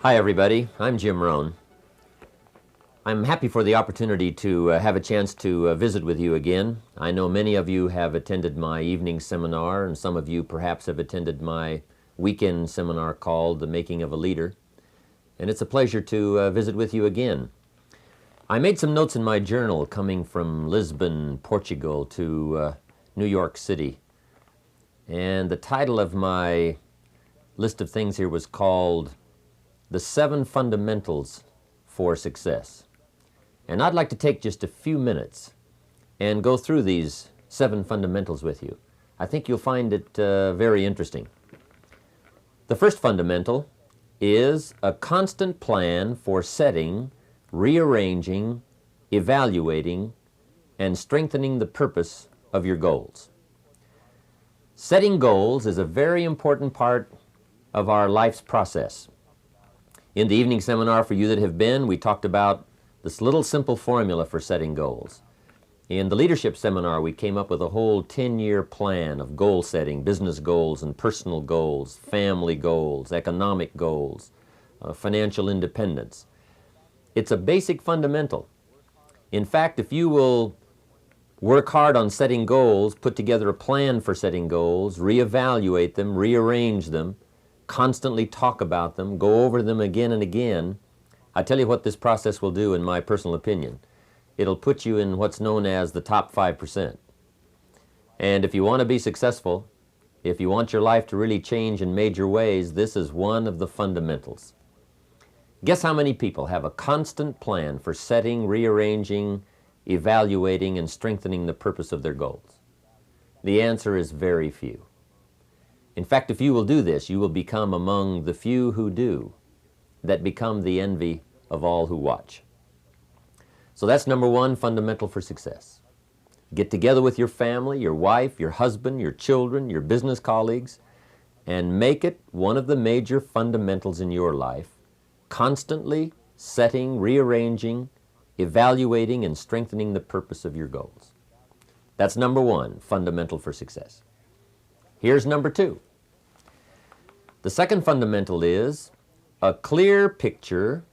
Hi everybody, I'm Jim Rohn. I'm happy for the opportunity to have a chance to visit with you again. I know many of you have attended my evening seminar, and some of you perhaps have attended my weekend seminar called The Making of a Leader. And it's a pleasure to visit with you again. I made some notes in my journal coming from Lisbon, Portugal to New York City. And the title of my list of things here was called The 7 Fundamentals for Success. And I'd like to take just a few minutes and go through these 7 fundamentals with you. I think you'll find it very interesting. The first fundamental is a constant plan for setting, rearranging, evaluating, and strengthening the purpose of your goals. Setting goals is a very important part of our life's process. In the evening seminar, for you that have been, we talked about this little simple formula for setting goals. In the leadership seminar, we came up with a whole 10-year plan of goal setting, business goals and personal goals, family goals, economic goals, financial independence. It's a basic fundamental. In fact, if you will work hard on setting goals, put together a plan for setting goals, reevaluate them, rearrange them, constantly talk about them, go over them again and again, I tell you what this process will do in my personal opinion. It'll put you in what's known as the top 5%. And if you want to be successful, if you want your life to really change in major ways, this is one of the fundamentals. Guess how many people have a constant plan for setting, rearranging, evaluating, and strengthening the purpose of their goals? The answer is very few. In fact, if you will do this, you will become among the few who do, that become the envy of all who watch. So that's number 1 fundamental for success. Get together with your family, your wife, your husband, your children, your business colleagues, and make it one of the major fundamentals in your life, constantly setting, rearranging, evaluating, and strengthening the purpose of your goals. That's number 1 fundamental for success. Here's number 2. The second fundamental is a clear picture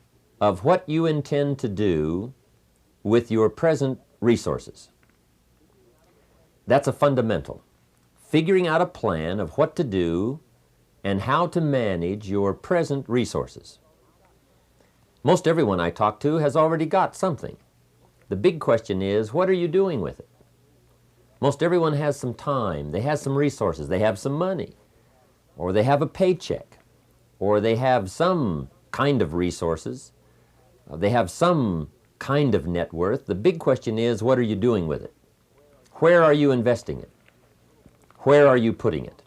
of what you intend to do with your present resources. That's a fundamental. Figuring out a plan of what to do and how to manage your present resources. Most everyone I talk to has already got something. The big question is, what are you doing with it? Most everyone has some time, they have some resources, they have some money, or they have a paycheck, or they have some kind of resources, they have some kind of net worth. The big question is, what are you doing with it? Where are you investing it? Where are you putting it?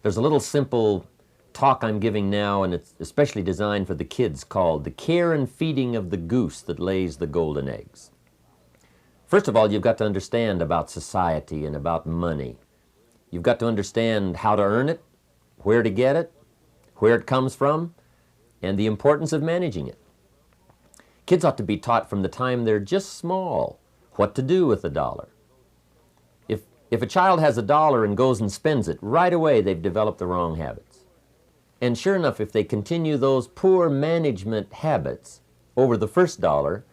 There's a little simple talk I'm giving now, and it's especially designed for the kids, called The Care and Feeding of the Goose That Lays the Golden Eggs. First of all, you've got to understand about society and about money. You've got to understand how to earn it, where to get it, where it comes from, and the importance of managing it. Kids ought to be taught from the time they're just small what to do with a dollar. If a child has a dollar and goes and spends it, right away they've developed the wrong habits. And sure enough, if they continue those poor management habits over the first dollar,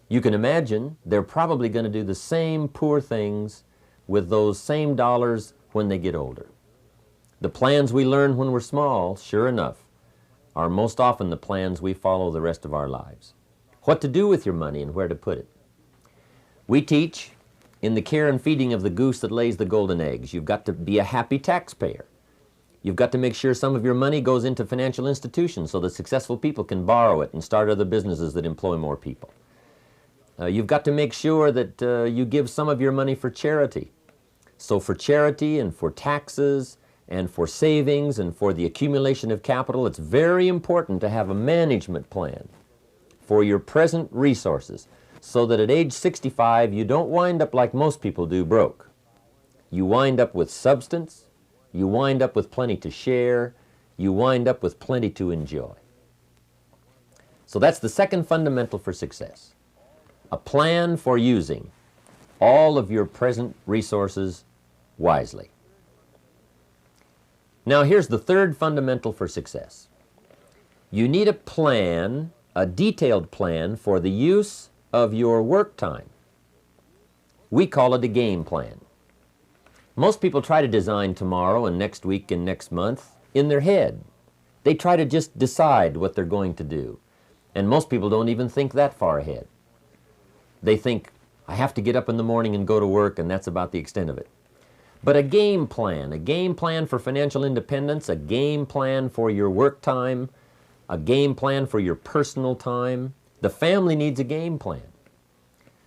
you can imagine they're probably going to do the same poor things with those same dollars when they get older. The plans we learn when we're small, sure enough, are most often the plans we follow the rest of our lives. What to do with your money and where to put it. We teach in The Care and Feeding of the Goose That Lays the Golden Eggs, you've got to be a happy taxpayer. You've got to make sure some of your money goes into financial institutions so that successful people can borrow it and start other businesses that employ more people. You've got to make sure that you give some of your money for charity. So for charity and for taxes and for savings and for the accumulation of capital, it's very important to have a management plan for your present resources so that at age 65 you don't wind up like most people do, broke. You wind up with substance, you wind up with plenty to share, you wind up with plenty to enjoy. So that's the second fundamental for success. A plan for using all of your present resources wisely. Now here's the third fundamental for success. You need a plan, a detailed plan for the use of your work time. We call it a game plan. Most people try to design tomorrow and next week and next month in their head. They try to just decide what they're going to do. And most people don't even think that far ahead. They think, I have to get up in the morning and go to work, and that's about the extent of it. But a game plan for financial independence, a game plan for your work time, a game plan for your personal time. The family needs a game plan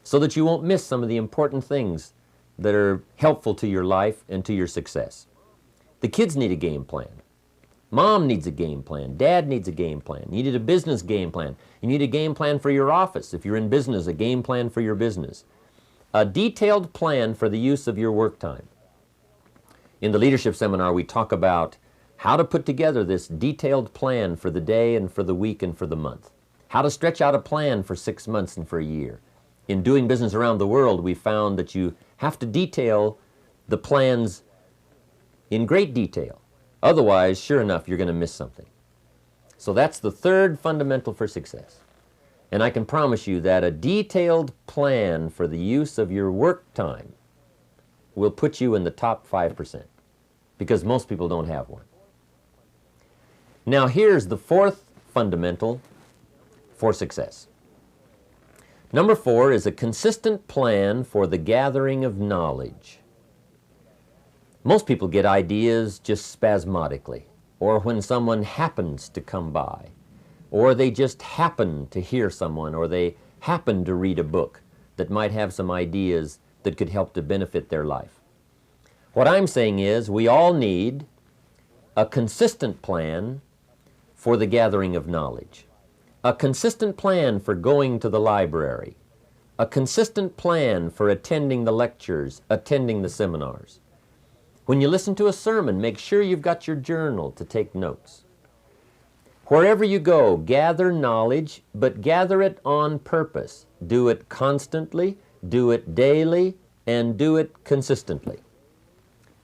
so that you won't miss some of the important things that are helpful to your life and to your success. The kids need a game plan. Mom needs a game plan. Dad needs a game plan. You need a business game plan. You need a game plan for your office. If you're in business, a game plan for your business. A detailed plan for the use of your work time. In the leadership seminar, we talk about how to put together this detailed plan for the day and for the week and for the month. How to stretch out a plan for 6 months and for a year. In doing business around the world, we found that you have to detail the plans in great detail. Otherwise, sure enough, you're going to miss something. So that's the third fundamental for success. And I can promise you that a detailed plan for the use of your work time will put you in the top 5%, because most people don't have one. Now here's the fourth fundamental for success. Number 4 is a consistent plan for the gathering of knowledge. Most people get ideas just spasmodically, or when someone happens to come by, or they just happen to hear someone, or they happen to read a book that might have some ideas that could help to benefit their life. What I'm saying is we all need a consistent plan for the gathering of knowledge, a consistent plan for going to the library, a consistent plan for attending the lectures, attending the seminars. When you listen to a sermon, make sure you've got your journal to take notes. Wherever you go, gather knowledge, but gather it on purpose. Do it constantly, do it daily, and do it consistently.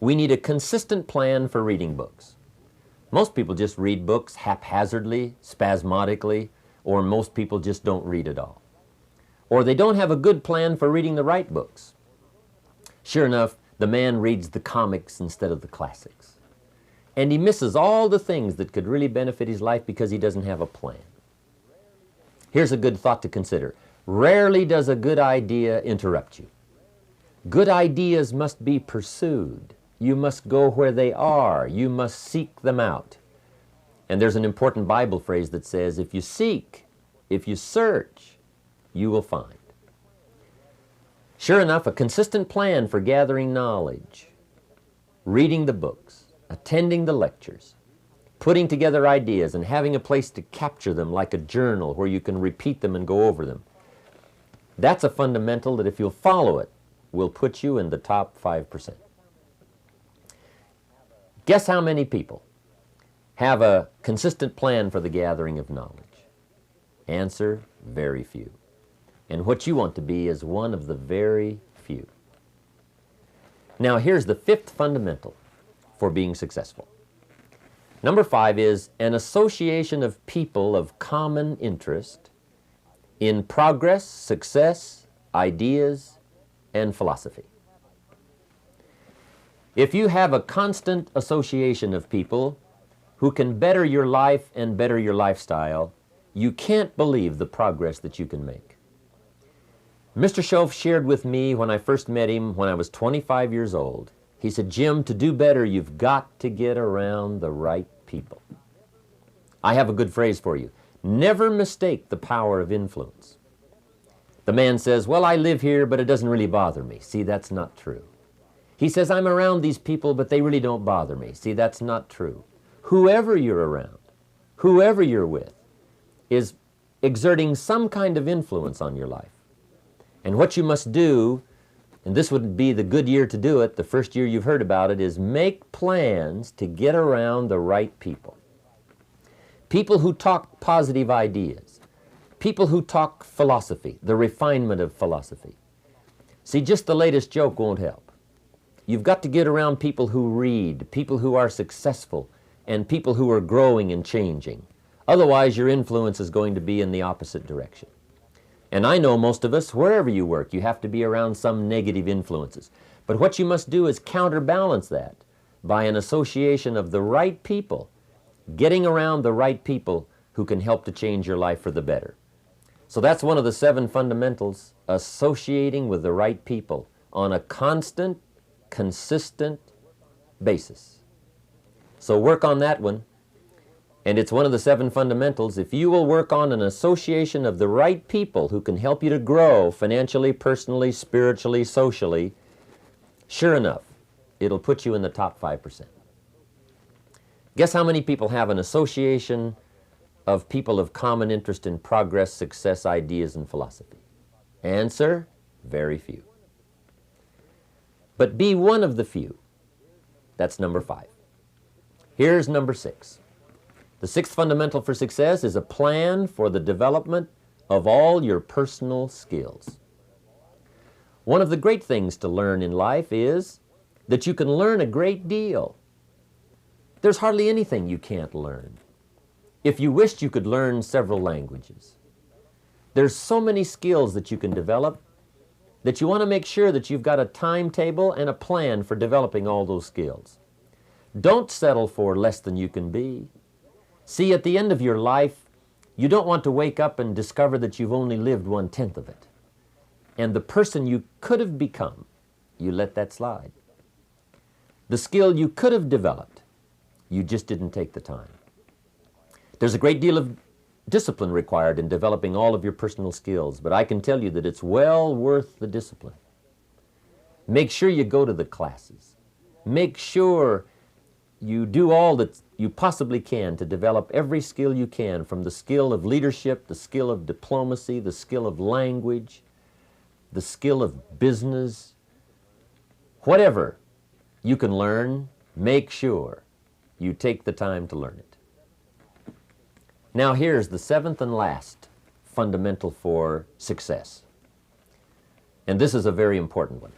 We need a consistent plan for reading books. Most people just read books haphazardly, spasmodically, or most people just don't read at all. Or they don't have a good plan for reading the right books. Sure enough, the man reads the comics instead of the classics. And he misses all the things that could really benefit his life because he doesn't have a plan. Here's a good thought to consider. Rarely does a good idea interrupt you. Good ideas must be pursued. You must go where they are. You must seek them out. And there's an important Bible phrase that says, if you seek, if you search, you will find. Sure enough, a consistent plan for gathering knowledge, reading the books, attending the lectures, putting together ideas and having a place to capture them like a journal where you can repeat them and go over them. That's a fundamental that if you'll follow it, will put you in the top 5%. Guess how many people have a consistent plan for the gathering of knowledge? Answer, very few. And what you want to be is one of the very few. Now here's the fifth fundamental for being successful. Number 5 is an association of people of common interest in progress, success, ideas, and philosophy. If you have a constant association of people who can better your life and better your lifestyle, you can't believe the progress that you can make. Mr. Schoaf shared with me when I first met him when I was 25 years old. He said, Jim, to do better, you've got to get around the right people. I have a good phrase for you. Never mistake the power of influence. The man says, well, I live here, but it doesn't really bother me. See, that's not true. He says, I'm around these people, but they really don't bother me. See, that's not true. Whoever you're around, whoever you're with, is exerting some kind of influence on your life. And what you must do, and this would be the good year to do it, the first year you've heard about it, is make plans to get around the right people. People who talk positive ideas. People who talk philosophy, the refinement of philosophy. See, just the latest joke won't help. You've got to get around people who read, people who are successful, and people who are growing and changing. Otherwise, your influence is going to be in the opposite direction. And I know most of us, wherever you work, you have to be around some negative influences. But what you must do is counterbalance that by an association of the right people, getting around the right people who can help to change your life for the better. So that's one of the 7 fundamentals, associating with the right people on a constant, consistent basis. So work on that one. And it's one of the 7 fundamentals. If you will work on an association of the right people who can help you to grow financially, personally, spiritually, socially, sure enough, it'll put you in the top 5%. Guess how many people have an association of people of common interest in progress, success, ideas, and philosophy? Answer, very few. But be one of the few. That's number 5. Here's number 6. The 6th fundamental for success is a plan for the development of all your personal skills. One of the great things to learn in life is that you can learn a great deal. There's hardly anything you can't learn. If you wished, you could learn several languages. There's so many skills that you can develop that you want to make sure that you've got a timetable and a plan for developing all those skills. Don't settle for less than you can be. See, at the end of your life, you don't want to wake up and discover that you've only lived 1/10 of it. And the person you could have become, you let that slide. The skill you could have developed, you just didn't take the time. There's a great deal of discipline required in developing all of your personal skills, but I can tell you that it's well worth the discipline. Make sure you go to the classes. Make sure you do all that you possibly can to develop every skill you can, from the skill of leadership, the skill of diplomacy, the skill of language, the skill of business. Whatever you can learn, make sure you take the time to learn it. Now here's the 7th and last fundamental for success. And this is a very important one.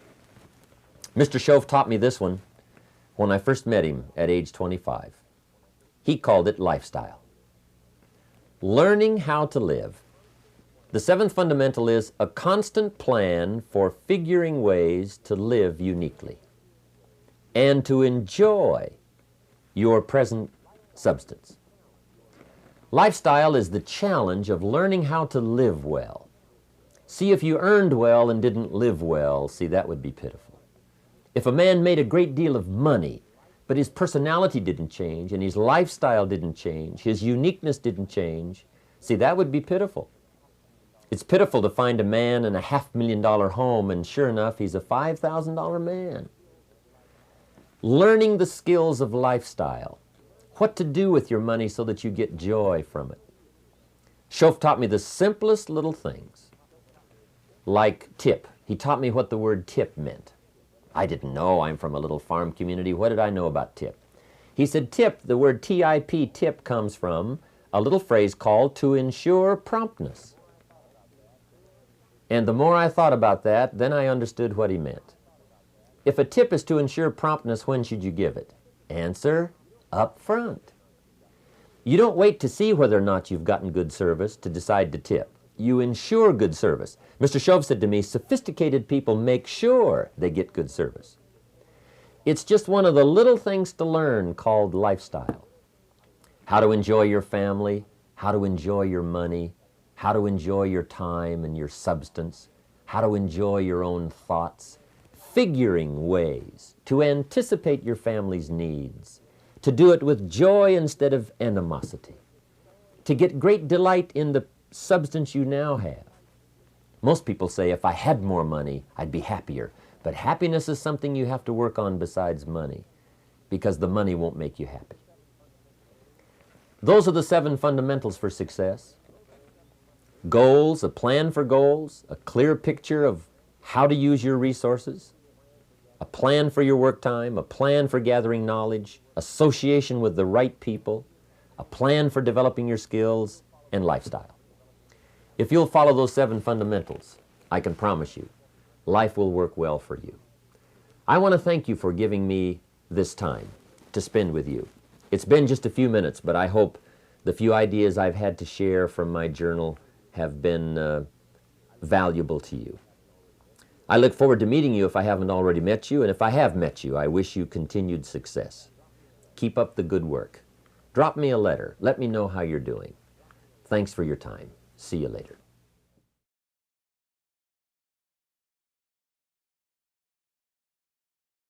Mr. Shove taught me this one when I first met him at age 25. He called it lifestyle. Learning how to live. The 7th fundamental is a constant plan for figuring ways to live uniquely and to enjoy your present substance. Lifestyle is the challenge of learning how to live well. See, if you earned well and didn't live well, see, that would be pitiful. If a man made a great deal of money, but his personality didn't change and his lifestyle didn't change, his uniqueness didn't change, see, that would be pitiful. It's pitiful to find a man in a $500,000 home and sure enough, he's a $5,000 man. Learning the skills of lifestyle, what to do with your money so that you get joy from it. Shove taught me the simplest little things, like tip. He taught me what the word tip meant. I didn't know. I'm from a little farm community. What did I know about tip? He said tip, the word T-I-P, tip, comes from a little phrase called to ensure promptness. And the more I thought about that, then I understood what he meant. If a tip is to ensure promptness, when should you give it? Answer, up front. You don't wait to see whether or not you've gotten good service to decide to tip. You ensure good service. Mr. Shove said to me, sophisticated people make sure they get good service. It's just one of the little things to learn called lifestyle. How to enjoy your family, how to enjoy your money, how to enjoy your time and your substance, how to enjoy your own thoughts, figuring ways to anticipate your family's needs, to do it with joy instead of animosity, to get great delight in the substance you now have. Most people say, if I had more money, I'd be happier. But happiness is something you have to work on besides money, because the money won't make you happy. Those are the 7 fundamentals for success. Goals, a plan for goals, a clear picture of how to use your resources, a plan for your work time, a plan for gathering knowledge, association with the right people, a plan for developing your skills, and lifestyle. If you'll follow those 7 fundamentals, I can promise you, life will work well for you. I want to thank you for giving me this time to spend with you. It's been just a few minutes, but I hope the few ideas I've had to share from my journal have been valuable to you. I look forward to meeting you if I haven't already met you, and if I have met you, I wish you continued success. Keep up the good work. Drop me a letter. Let me know how you're doing. Thanks for your time. See you later.